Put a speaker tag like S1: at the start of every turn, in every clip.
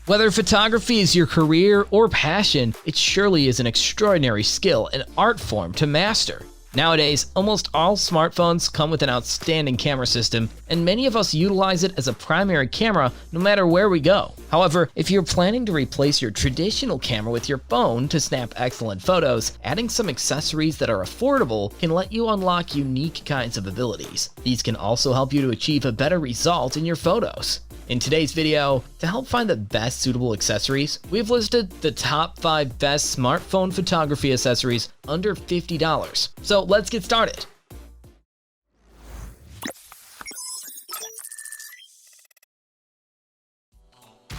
S1: Whether photography is your career or passion, it surely is an extraordinary skill and art form to master. Nowadays, almost all smartphones come with an outstanding camera system, and many of us utilize it as a primary camera no matter where we go. However, if you're planning to replace your traditional camera with your phone to snap excellent photos, adding some accessories that are affordable can let you unlock unique kinds of abilities. These can also help you to achieve a better result in your photos. In today's video, to help find the best suitable accessories, we've listed the top 5 best smartphone photography accessories under $50. So let's get started.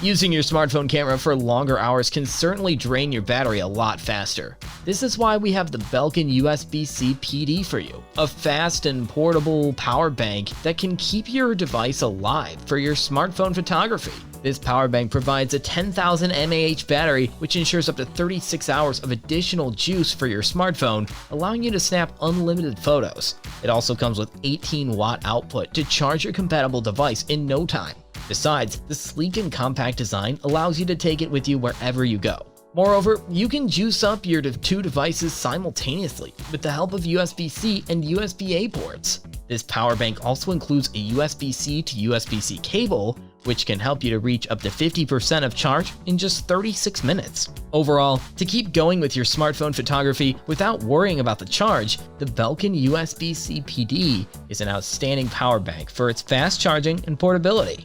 S1: Using your smartphone camera for longer hours can certainly drain your battery a lot faster. This is why we have the Belkin USB-C PD for you, a fast and portable power bank that can keep your device alive for your smartphone photography. This power bank provides a 10,000 mAh battery, which ensures up to 36 hours of additional juice for your smartphone, allowing you to snap unlimited photos. It also comes with 18-watt output to charge your compatible device in no time. Besides, the sleek and compact design allows you to take it with you wherever you go. Moreover, you can juice up your two devices simultaneously with the help of USB-C and USB-A ports. This power bank also includes a USB-C to USB-C cable, which can help you to reach up to 50% of charge in just 36 minutes. Overall, to keep going with your smartphone photography without worrying about the charge, the Belkin USB-C PD is an outstanding power bank for its fast charging and portability.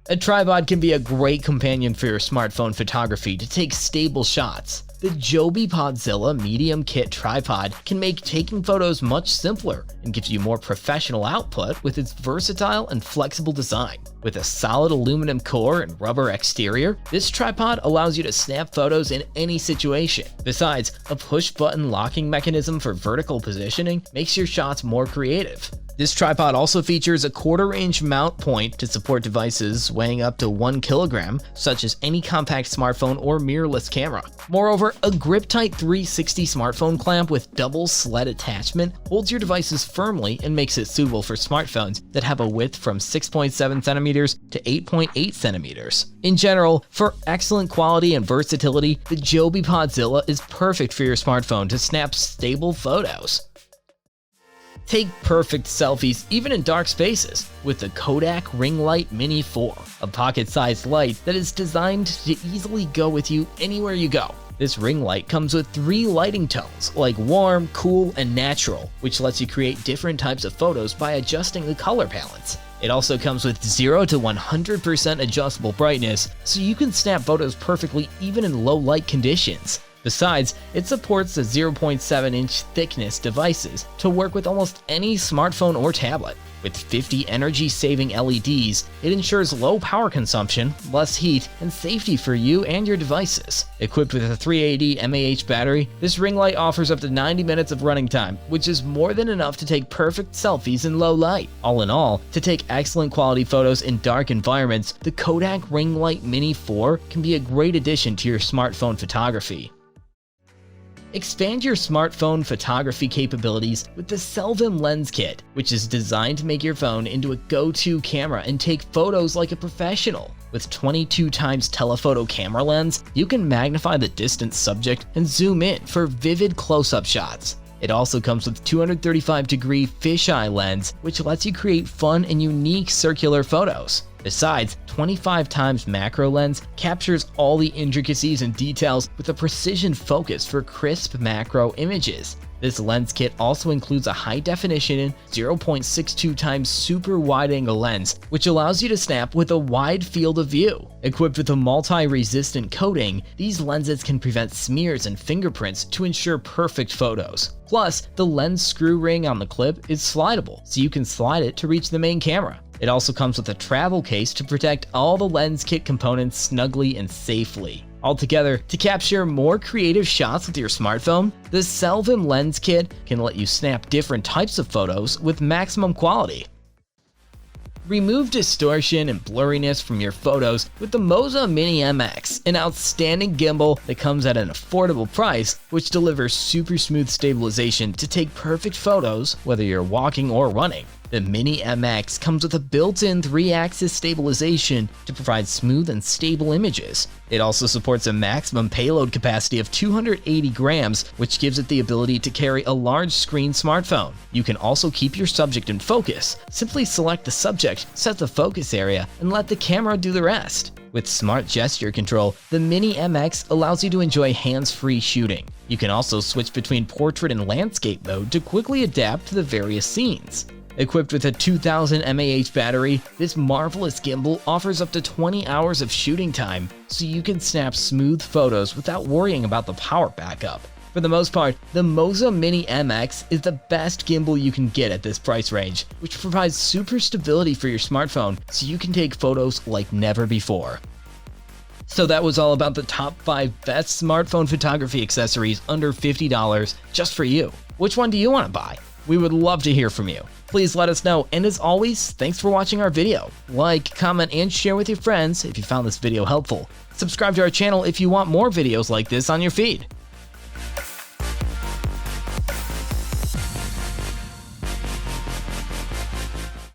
S1: A tripod can be a great companion for your smartphone photography to take stable shots. The Joby PodZilla medium kit tripod can make taking photos much simpler and gives you more professional output with its versatile and flexible design. With a solid aluminum core and rubber exterior, this tripod allows you to snap photos in any situation. Besides, a push-button locking mechanism for vertical positioning makes your shots more creative. This tripod also features a 1/4-inch mount point to support devices weighing up to 1 kilogram, such as any compact smartphone or mirrorless camera. Moreover, a grip-tight 360 smartphone clamp with double sled attachment holds your devices firmly and makes it suitable for smartphones that have a width from 6.7 centimeters to 8.8 centimeters. In general, for excellent quality and versatility, the Joby PodZilla is perfect for your smartphone to snap stable photos. Take perfect selfies even in dark spaces with the Kodak Ring Light Mini 4, a pocket-sized light that is designed to easily go with you anywhere you go. This ring light comes with 3 lighting tones like warm, cool, and natural, which lets you create different types of photos by adjusting the color palettes. It also comes with 0 to 100% adjustable brightness, so you can snap photos perfectly even in low light conditions. Besides, it supports the 0.7-inch thickness devices to work with almost any smartphone or tablet. With 50 energy-saving LEDs, it ensures low power consumption, less heat, and safety for you and your devices. Equipped with a 380 mAh battery, this ring light offers up to 90 minutes of running time, which is more than enough to take perfect selfies in low light. All in all, to take excellent quality photos in dark environments, the Kodak Ring Light Mini 4 can be a great addition to your smartphone photography. Expand your smartphone photography capabilities with the Selvim Lens Kit, which is designed to make your phone into a go-to camera and take photos like a professional. With 22x telephoto camera lens, you can magnify the distant subject and zoom in for vivid close-up shots. It also comes with 235-degree fisheye lens, which lets you create fun and unique circular photos. Besides, 25x macro lens captures all the intricacies and details with a precision focus for crisp macro images. This lens kit also includes a high-definition 0.62x super wide-angle lens, which allows you to snap with a wide field of view. Equipped with a multi-resistant coating, these lenses can prevent smears and fingerprints to ensure perfect photos. Plus, the lens screw ring on the clip is slidable, so you can slide it to reach the main camera. It also comes with a travel case to protect all the lens kit components snugly and safely. Altogether, to capture more creative shots with your smartphone, the Selvim Lens Kit can let you snap different types of photos with maximum quality. Remove distortion and blurriness from your photos with the MOZA Mini MX, an outstanding gimbal that comes at an affordable price, which delivers super smooth stabilization to take perfect photos whether you're walking or running. The Mini MX comes with a built-in 3-axis stabilization to provide smooth and stable images. It also supports a maximum payload capacity of 280 grams, which gives it the ability to carry a large screen smartphone. You can also keep your subject in focus. Simply select the subject, set the focus area, and let the camera do the rest. With smart gesture control, the Mini MX allows you to enjoy hands-free shooting. You can also switch between portrait and landscape mode to quickly adapt to the various scenes. Equipped with a 2000 mAh battery, this marvelous gimbal offers up to 20 hours of shooting time, so you can snap smooth photos without worrying about the power backup. For the most part, the MOZA Mini MX is the best gimbal you can get at this price range, which provides super stability for your smartphone so you can take photos like never before. So that was all about the top 5 best smartphone photography accessories under $50 just for you. Which one do you want to buy? We would love to hear from you. Please let us know, and as always, thanks for watching our video. Like, comment, and share with your friends if you found this video helpful. Subscribe to our channel if you want more videos like this on your feed.